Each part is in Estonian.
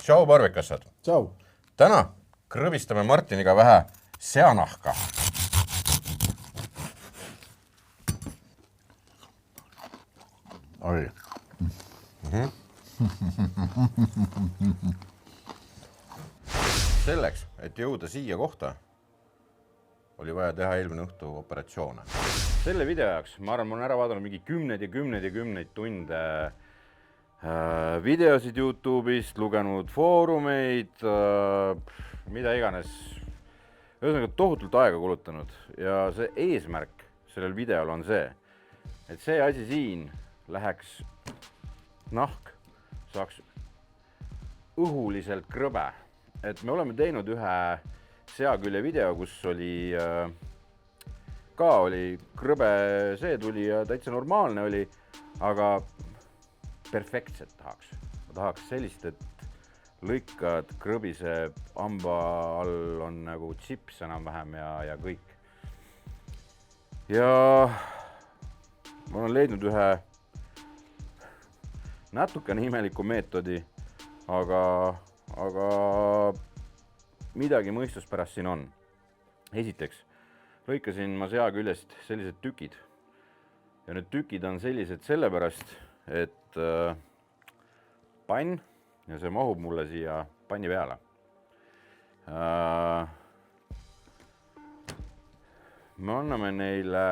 Tšau, barbekassad! Tšau! Täna krõbistame Martiniga vähe seanahka. Oi. Selleks, et jõuda siia kohta, oli vaja teha eelmine õhtu operatsioone. Selle video jaoks, ma arvan, ma olen ära vaadanud mingi kümneid tunde videosid YouTube'ist, lugenud foorumeid, mida iganes. Ühesõnaga tohutult aega kulutanud ja see eesmärk sellel videol on see, et see asi siin läheks nahk, saaks õhuliselt krõbe. Et me oleme teinud ühe seakülje video, kus oli krõbe see tuli ja täitsa normaalne oli, aga perfektset tahaks. Ma tahaks sellist, et lõikad krõbise hamba all on nagu chips enam-vähem ja kõik. Ja ma olen leidnud ühe natukene imeliku meetodi, aga midagi mõistuspärast siin on. Esiteks, lõikasin ma sea küljest sellised tükid. Ja need tükid on sellised sellepärast, et pann, ja see mahub mulle siia panni peale. Me anname neile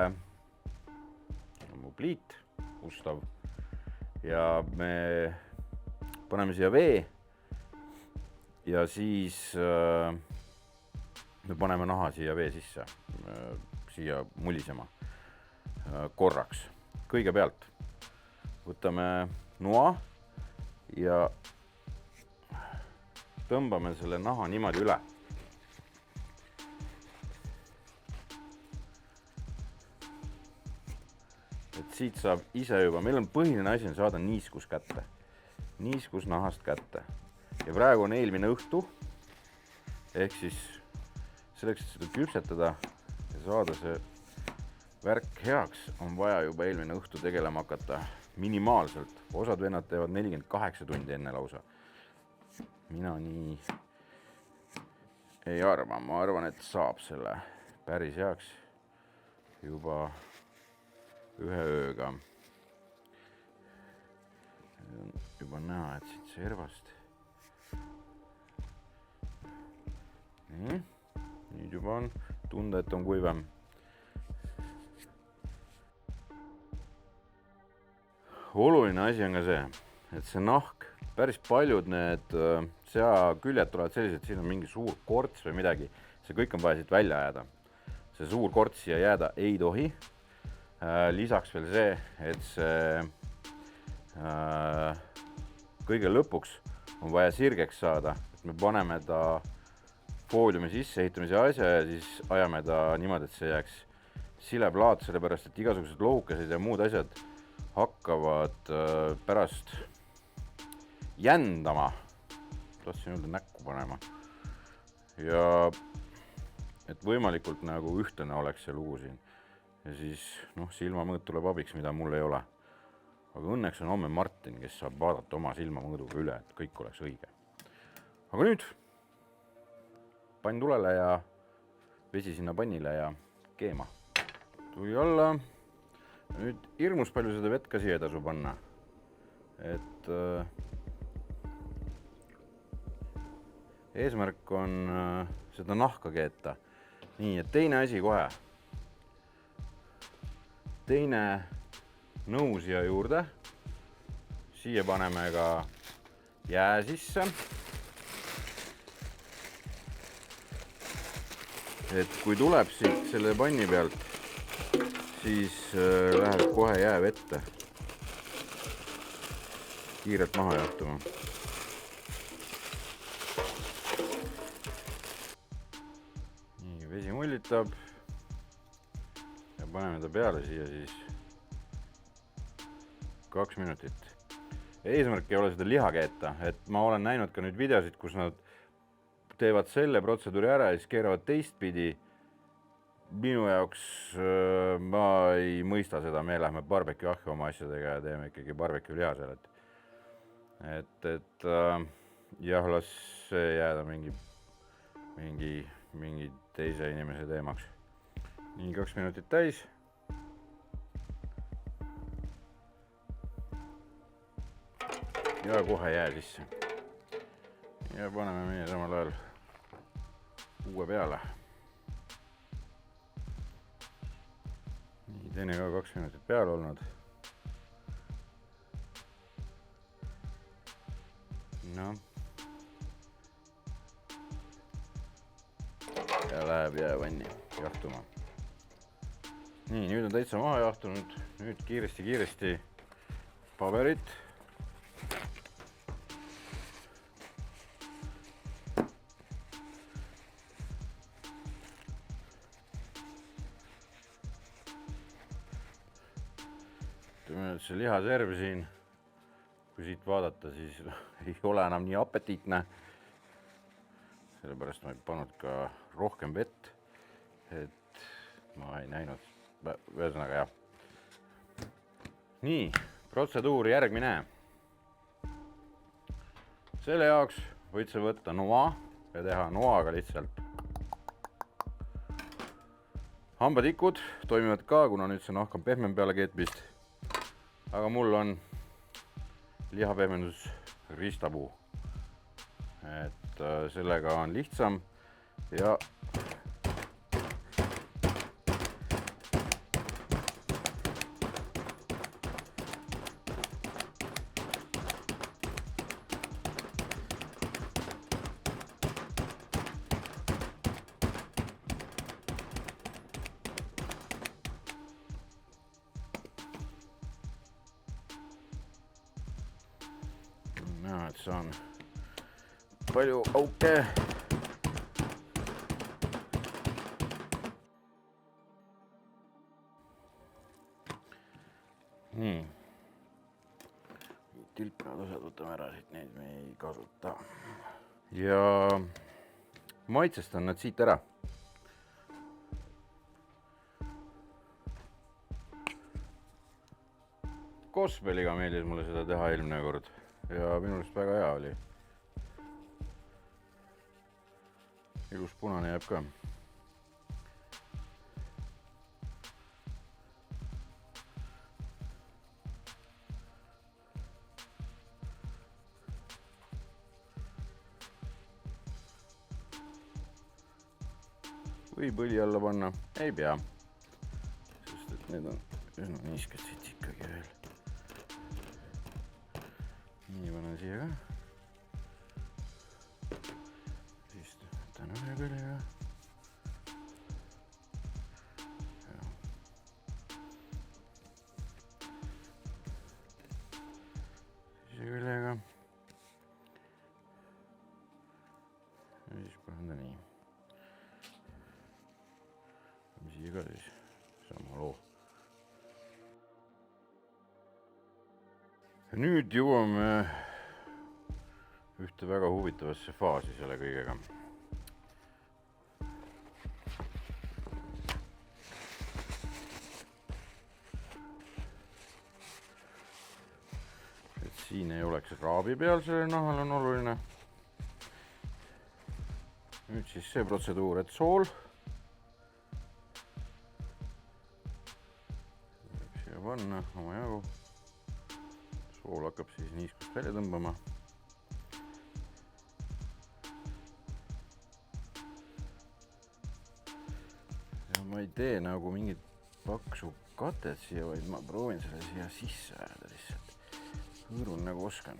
mu pliit, Gustav, ja me paneme siia vee ja siis me paneme naha siia vee sisse, siia mulisema korraks. Kõigepealt võtame noa ja tõmbame selle naha niimoodi üle. Et siit saab ise juba, meil on põhiline asi on saada niiskus kätte. Niiskus nahast kätte. Ja praegu on eelmine õhtu, ehk siis selleks, et seda küpsetada ja saada see värk heaks, on vaja juba eelmine õhtu tegelema hakata minimaalselt. Osad vennad teevad 48 tundi enne lausa. Mina nii ei arva. Ma arvan, et saab selle päris heaks juba ühe ööga. Juba näha, et siit servast. Nüüd juba on tunda, et on kuivem. Oluline asi on ka see, et see nahk, päris paljud need sea küljed tulevad sellised, et siin on mingi suur korts või midagi. See kõik on vaja siit välja jääda. See suur korts siia jääda ei tohi. Lisaks veel see, et see kõige lõpuks on vaja sirgeks saada. Et me paneme ta fooliumi sisse, ehitamise asja ja siis ajame ta niimoodi, et see jääks sileplaat, sellepärast, et igasugused lohukesed ja muud asjad hakkavad pärast jändama. Tahtsin öelda näkku panema. Ja et võimalikult nagu ühtlane oleks see lugu siin. Ja siis silmamõõt tuleb abiks, mida mul ei ole. Aga õnneks on homme Martin, kes saab vaadata oma silmamõõduga üle, et kõik oleks õige. Aga nüüd pann tulele ja vesi sinna pannile ja keema. Tuli alla. Nüüd hirmus palju seda vett ka siia tasu panna. Et eesmärk on seda nahka keeta. Nii, et teine asi kohe. Teine nõu siia juurde. Siia paneme ka jää sisse. Et kui tuleb siit selle panni pealt, siis läheb kohe jää vette. Kiirelt maha jahtuma. Nii, vesi mullitab. Ja paneme ta peale siia siis 2 minutit. Eesmärk ei ole seda liha keeta, et ma olen näinud ka nüüd videosid, kus nad teevad selle protseduuri ära ja siis keeravad teistpidi. Minu jaoks ma ei mõista seda, me lähme barbecue ahju oma asjadega ja teeme ikkagi barbecue liha seal. Et jah, las see jääda mingi teise inimese teemaks. Nii 2 minutit täis. Ja kohe jää sisse. Ja paneme meie samal ajal uue peale. Nii, teine ka 2 minutit peale olnud. No. Ja läheb jäävanni jahtuma. Nii, nüüd on täitsa maha jahtunud. Nüüd kiiresti paberit. See lihaserv siin, kui siit vaadata, siis ei ole enam nii apetiitne. Sellepärast ma ei pannud ka rohkem vett, et ma ei näinud. Ühesõnaga jah. Nii, protseduur järgmine. Selle jaoks võid sa võtta noa ja teha noaga lihtsalt. Hambatikud toimivad ka, kuna nüüd see nahk on pehmem peale keetmist. Aga mul on lihapehmendus ristapuu, et sellega on lihtsam ja näha, et saan palju auke. Nii. Tilknad osad võtame ära siit, neid me ei kasuta. Ja maitsestan nad siit ära. Kosbeliga meeldis mulle seda teha eelmine kord. Ja minust väga hea oli. Ilus punane jääb ka. Võib õli alla panna, ei pea. Sest et need on üsna niisked siit ikkagi veel. Nii panen siia ka. Siis võtan ühe küljega. Teise küljega. Ja siis panen ta nii. Siia ka siis sama loo. Nüüd jõuame ühte väga huvitavasse faasi selle kõigega. Et siin ei oleks raabi peal, selle nahal on oluline. Nüüd siis see protseduur, et sool. Siia panna oma jagu. Sool hakkab siis niiskust välja tõmbama. Ja ma ei tee nagu mingit paksu katet siia, vaid ma proovin selle siia sisse ajada lihtsalt. Hõõrun nagu oskan.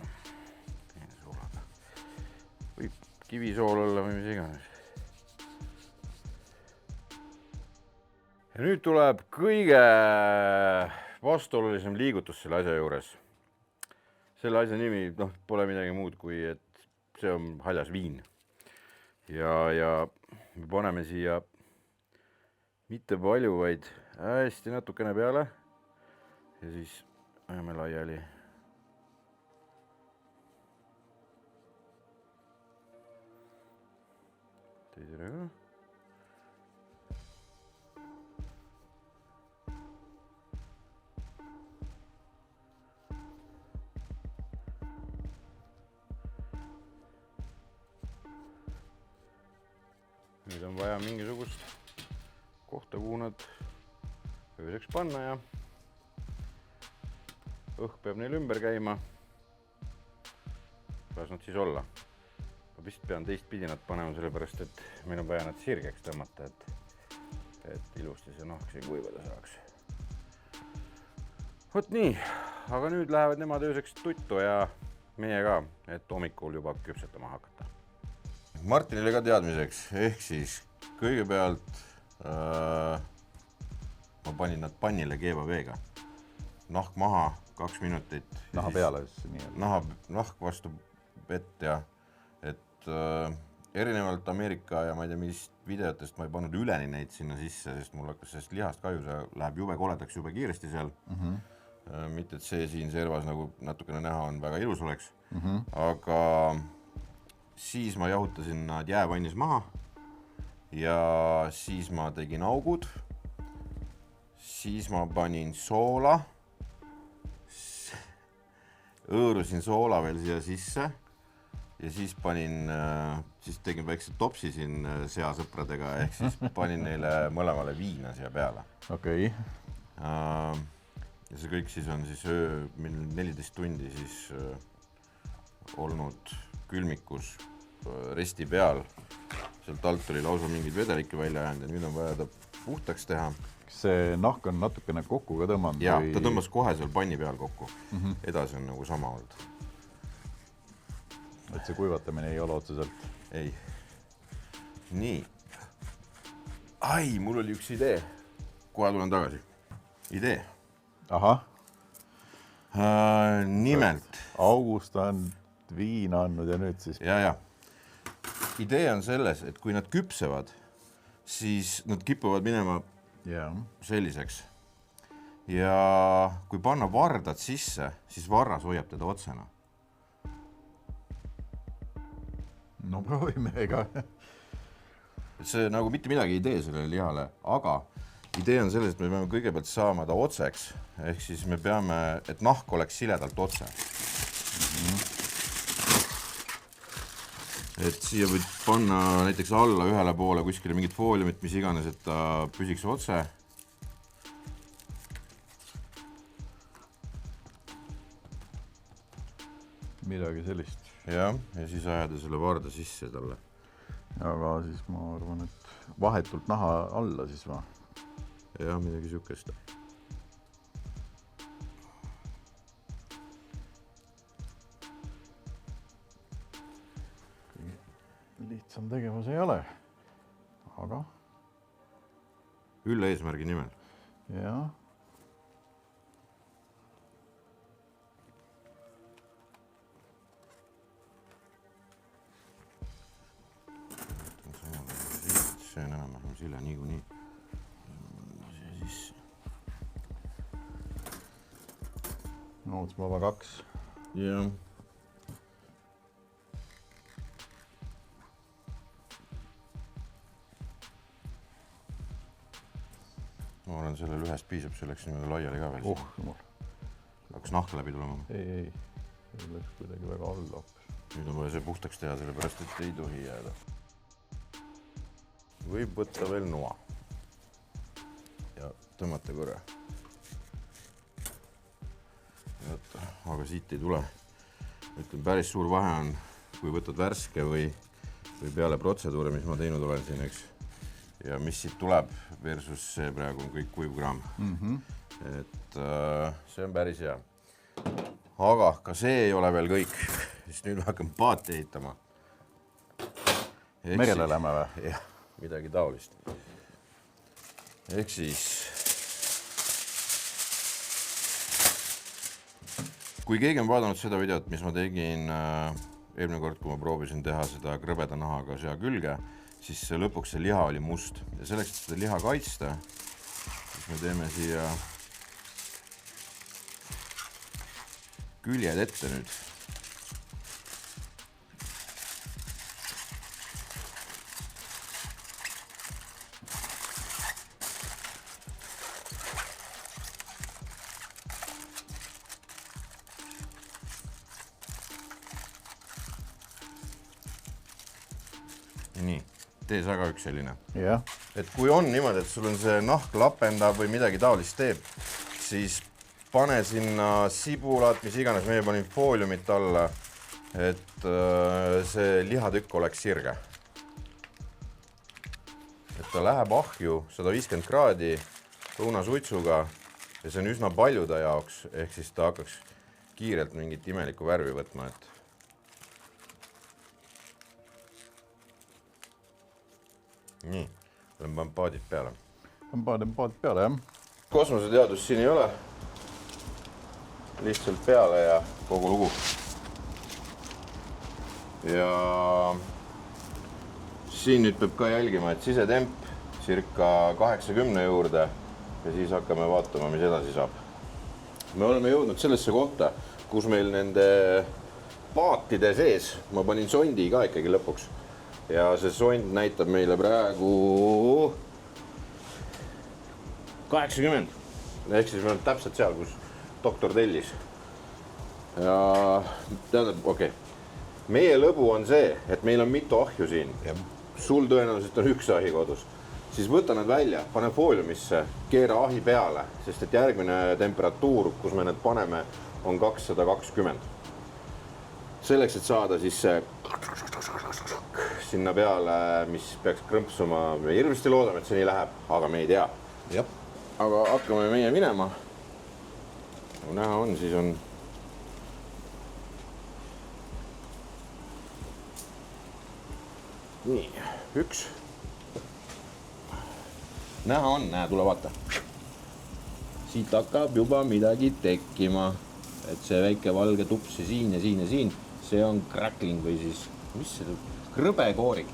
Teine soolaga. Võib kivisool olla või mis iganes. Ja nüüd tuleb kõige vastuolulisem liigutus selle asja juures. Selle asja nimi pole midagi muud kui, et see on haljas viin. Ja me paneme siia mitte palju, vaid hästi natukene peale. Ja siis ajame laiali. Teisele ka. nüüd on vaja mingisugust kohta, kuhu nad ööseks panna ja õhk peab neil ümber käima. Las nad siis olla. Ma vist pean teistpidi nad panema, sellepärast, et meil on vaja nad sirgeks tõmmata, et ilusti see nahk siin kuivada saaks. Vot nii, aga nüüd lähevad nemad ööseks tuttu ja meie ka, et hommikul juba küpsetama hakata. Martinile ka teadmiseks, ehk siis kõigepealt ma panin nad pannile keeva veega. Nahk maha, 2 minutit. Naha peale siis nii. Nahk vastu vett ja et erinevalt Ameerika ja ma ei tea, mis videotest ma ei pannud üleni neid sinna sisse, sest mul hakkas sellest lihast kahju, see läheb jube koledaks jube kiiresti seal. Mitte, et see siin servas nagu natukene näha on väga ilus oleks, aga siis ma jahutasin nad jäävannis maha ja siis ma tegin augud, siis ma panin soola, õõrusin soola veel siia sisse ja siis tegin väikse topsi siin seasõpradega, ehk siis panin neile mõlemale viina siia peale. Okei. Ja see kõik siis on siis 14 tundi siis olnud külmikus resti peal. Sealt alt oli lausa mingid vedelikke välja jäänud ja nüüd on vaja ta puhtaks teha. Kas see nahk on natukene kokku ka tõmmanud? Jaa, ta tõmbas kohe seal panni peal kokku. Edasi on nagu sama olnud. Et see kuivatamine ei ole otseselt? Ei. Nii. Ai, mul oli üks idee. Kohe tulen tagasi. Idee. Aha. Nimelt. August on viina andnud ja nüüd siis... Ja. Idee on selles, et kui nad küpsevad, siis nad kipuvad minema selliseks. Ja kui panna vardad sisse, siis varras hoiab teda otsena. No proovime ega. See nagu mitte midagi ei tee sellele lihale, aga idee on selles, et me peame kõigepealt saama ta otseks, ehk siis me peame, et nahk oleks siledalt otse. Et siia võid panna näiteks alla ühele poole kuskile mingit fooliumit, mis iganes, et ta püsiks otse. Midagi sellist. Ja siis ajada selle varda sisse talle. Aga siis ma arvan, et vahetult naha alla siis ma. Ja, midagi sihukest. Lihtsam tegevus ei ole, aga... Ülle eesmärgi nimel. Jaa. See on enam sile niikuinii. Nootsvaba 2. Jah. Ma arvan, sellel ühest piisab, selleks niimoodi laiali ka veel. Jumal. Hakkas nahk läbi tulema. Ei. See läks kuidagi väga alla. Nüüd on vaja see puhtaks teha, sellepärast, et ei tohi jääda. Võib võtta veel noa. Ja tõmmata korra. Aga siit ei tule. Ütlen, päris suur vahe on, kui võtad värske või peale protseduure, mis ma teinud olen siin, eks. Ja mis siit tuleb versus see praegu on kõik kuivkraam. Et see on päris hea. Aga ka see ei ole veel kõik. Siis nüüd ma hakkan paati ehitama. Merele lähme või? Jah, midagi taolist. Ehk siis kui keegi on vaadanud seda videot, mis ma tegin eelmine kord, kui ma proovisin teha seda krõbeda nahaga sea külge, siis lõpuks see liha oli must. Ja selleks, et seda liha kaitsta, siis me teeme siia küljed ette nüüd. Nii. tee sa ka üks selline. Jah. Et kui on niimoodi, et sul on see nahk lapendab või midagi taolist teeb, siis pane sinna sibulat, mis iganes, meie panin fooliumit alla, et see lihatükk oleks sirge. Et ta läheb ahju 150 kraadi õunasuitsuga ja see on üsna paljude jaoks, ehk siis ta hakkaks kiirelt mingit imelikku värvi võtma, et nii, olen pannud paadid peale. Panen paad peale, jah. Kosmoseteadus siin ei ole. Lihtsalt peale ja kogu lugu. Ja siin nüüd peab ka jälgima, et sisetemp circa 80 juurde ja siis hakkame vaatama, mis edasi saab. Me oleme jõudnud sellesse kohta, kus meil nende paatide sees, ma panin sondi ka ikkagi lõpuks. Ja see sond näitab meile praegu 80. Ehk siis me oleme täpselt seal, kus doktor tellis. Ja tähendab, okei. Meie lõbu on see, et meil on mitu ahju siin. Sul tõenäoliselt on üks ahi kodus. Siis võta need välja, pane fooliumisse, keera ahi peale, sest et järgmine temperatuur, kus me need paneme, on 220. Selleks, et saada siis see sinna peale, mis peaks krõmpsuma. Me hirmesti loodame, et see nii läheb, aga me ei tea. Jep. Aga hakkame meie minema. Nagu näha on, siis on nii, üks. Näha on, tule vaata. Siit hakkab juba midagi tekkima. Et see väike valge tups siin ja siin ja siin, see on crackling või siis, mis see krõbekoorik.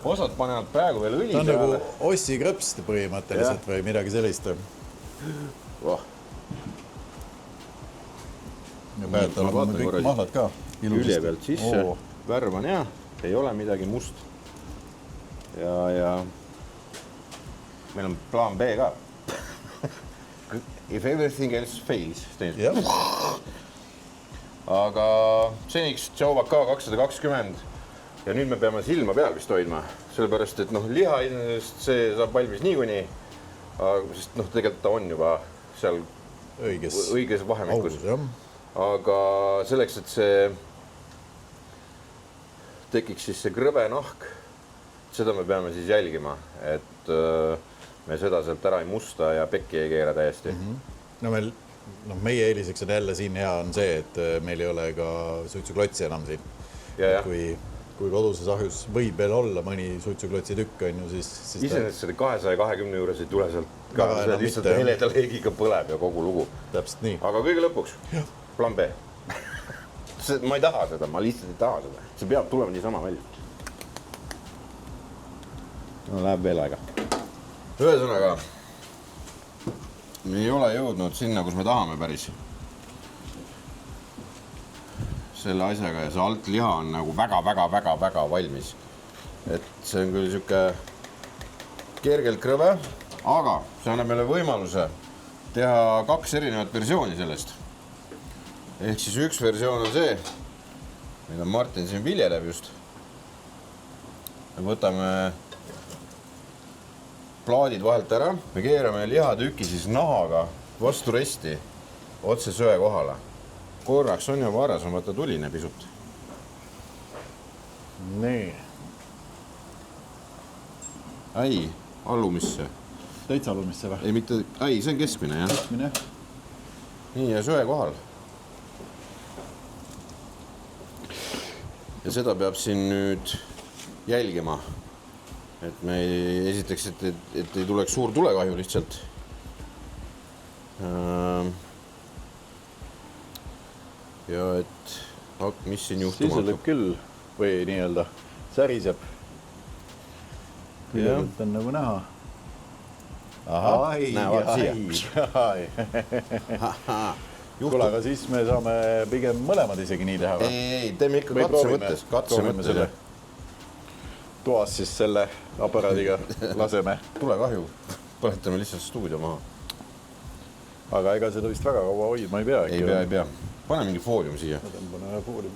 Osad panevad praegu veel õli peale. Ta on nagu ossi krõpst põhimõtteliselt või midagi sellist. Oh. Ja päevad oleme kõik mahlad ka. Külje pealt sisse, värv on hea, ei ole midagi must. Ja meil on plaan B ka. If everything else fails. Aga seniks Tšauvaka 220 ja nüüd me peame silma peal vist hoidma, sellepärast, et liha see saab valmis niikuinii, sest tegelikult ta on juba seal õiges vahemikus. Aga selleks, et see tekiks siis see krõbe nahk, seda me peame siis jälgima, et me seda sealt ära ei musta ja pekki ei keera täiesti. Meie eeliseks on jälle siin hea on see, et meil ei ole ka suitsuklotsi enam siin. Kui koduses ahjus võib veel olla mõni suitsuklotsi tükk on ju, siis iseenesest selle 220 juures ei tule sealt ka, seda lihtsalt heleda leegiga põleb ja kogu lugu. Täpselt nii. Aga kõige lõpuks, plaan B. Ma ei taha seda, ma lihtsalt ei taha seda. See peab tulema niisama välja. Läheb veel aega. Ühesõnaga, me ei ole jõudnud sinna, kus me tahame päris. Selle asjaga ja see alt liha on nagu väga valmis. Et see on küll siuke kergelt krõve, aga see annab meile võimaluse teha 2 erinevat versiooni sellest. Ehk siis üks versioon on see, mida Martin siin viljeleb just. Me võtame plaadid vahelt ära, me keerame lihatüki siis nahaga vastu resti otse söe kohale. Korraks on juba varas, on vaata tuline pisut. Nii. Ai, allumisse. Täitsa allumisse või? Ei, mitte, see on keskmine, jah. Keskmine. Nii, ja söe kohal. Ja seda peab siin nüüd jälgima. Et me esiteks, et ei tuleks suur tulekahju lihtsalt. Ja et mis siin juhtuma hakkab? Küll või nii-öelda säriseb. Kõigepealt on nagu näha. Kuule, aga siis me saame pigem mõlemad isegi nii teha. Ei, teeme ikka katse mõttes. Toas siis selle aparaadiga laseme. Tulekahju, põletame lihtsalt stuudio maha. Aga ega seda vist väga kaua hoidma ei pea. Ei pea. Pane mingi foolium siia. Pane foolium.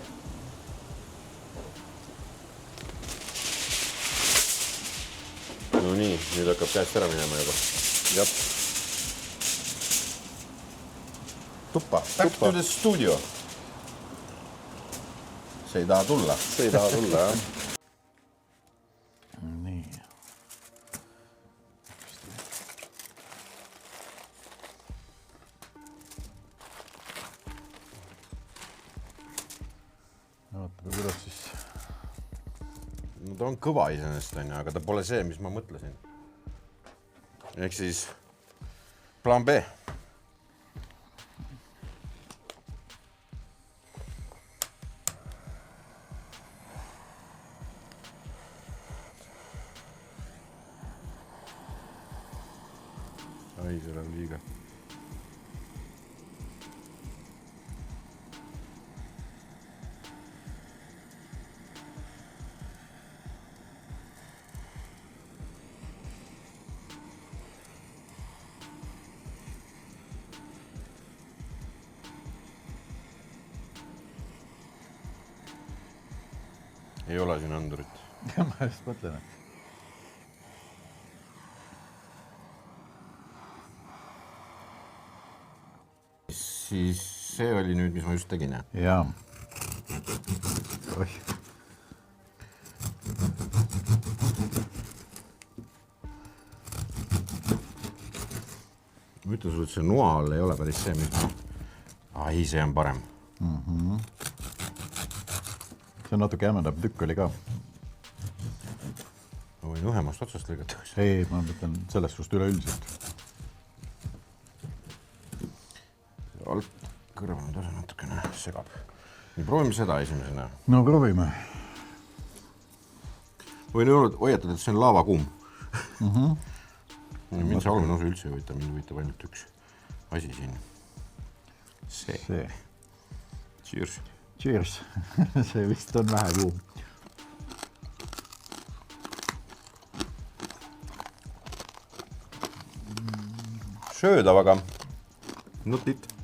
nii, nüüd hakkab käest ära minema juba. Jab. Tuppa. Back to the studio. See ei taha tulla. See ei taha tulla, jah. Nii. Vaatame, kuidas siis... No ta on kõva iseenesest, aga ta pole see, mis ma mõtlesin. Ehk siis plaan B. Ai, seal on liiga. Ei ole siin andurit. Ja ma just mõtlen, et... Siis see oli nüüd, mis ma just tegin, jah? Jaa. Oih. Ma ütlen sulle, et see noa all ei ole päris see, mis ma... Ai, see on parem. See on natuke jämedab, tükk oli ka. Ma võin õhemast otsast lõigata. Ei, ma mõtlen sellest sust üleüldiselt. Alt kõrvanud osa natukene segab. Nii, proovime seda esimesena. No proovime. Võin hoiatada, et see on laavakuum. Mind see alumine osa üldse ei huvita, mind huvitab ainult üks asi siin. See. Cheers. Cheers. See vist on vähe kuum. Söödav, aga not it.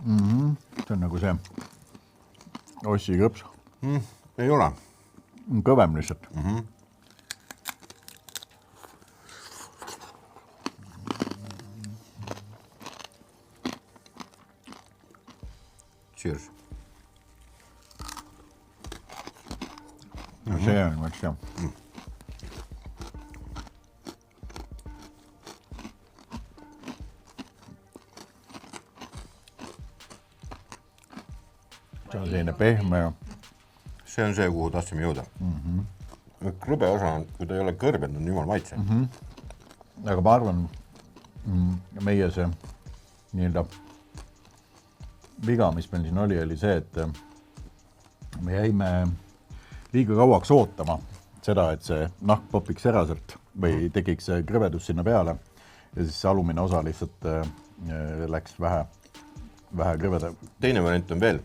See on nagu see Ossi krõps. Ei ole. Kõvem lihtsalt. Cheers. No see on vast jah. See on selline pehme. See on see, kuhu tahtsime jõuda. Krõbe osa on, kui ta ei ole kõrbend, on jumal maitse. Aga ma arvan, meie see nii-öelda viga, mis meil siin oli see, et me jäime liiga kauaks ootama seda, et see nahk popiks ära sealt või tekiks see krõvedus sinna peale ja siis see alumine osa lihtsalt läks vähe krõveda. Teine variant on veel.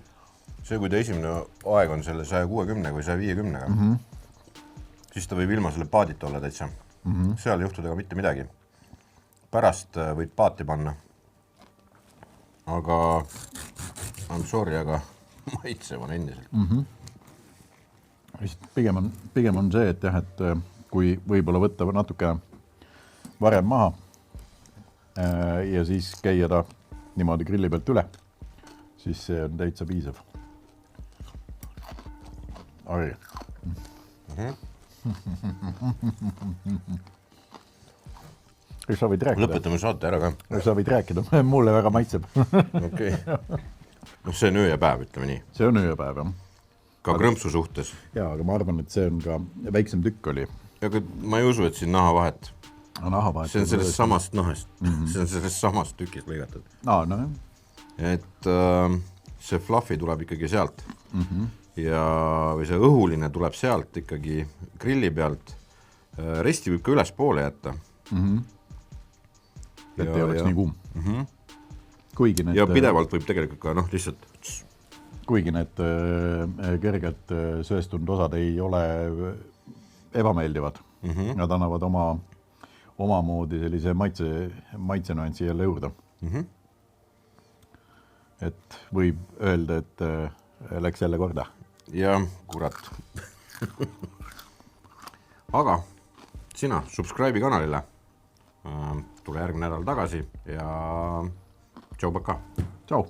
See, kui ta esimene aeg on selle 160 või 150-ga, siis ta võib ilma selle paadit olla täitsa. Seal ei juhtuda ka mitte midagi. Pärast võid paati panna. Aga, I'm sorry, aga maitsev on endiselt. Pigem on see, et jah, et kui võib-olla võtta natuke varem maha ja siis käia ta niimoodi grilli pealt üle, siis see on täitsa piisav. Ari. Sa võid rääkida. Lõpetame saate ära ka. Sa võid rääkida, mulle väga maitseb. Okei. No see on öö ja päev, ütleme nii. See on öö ja päev, jah. Ka krõmpsu suhtes. Jaa, aga ma arvan, et see on ka väiksem tükk oli. Aga ma ei usu, et siin naha vahet. See on sellest samast nahest. See on sellest samast tükist lõigatud. No jah. Et see fluffy tuleb ikkagi sealt. Või see õhuline tuleb sealt ikkagi grilli pealt. Resti võib ka üles poole jätta. Et ei oleks nii kuum. Ja pidevalt võib tegelikult ka lihtsalt... Kuigi need kergelt sööstunud osad ei ole ebameeldivad. Nad annavad omamoodi sellise maitsenüansi jälle juurde. Et võib öelda, et läks jälle korda. Ja, kurat. Aga sina subscribe'i kanalile. Tule järgmine nädal tagasi ja tšau, paka. Tšau.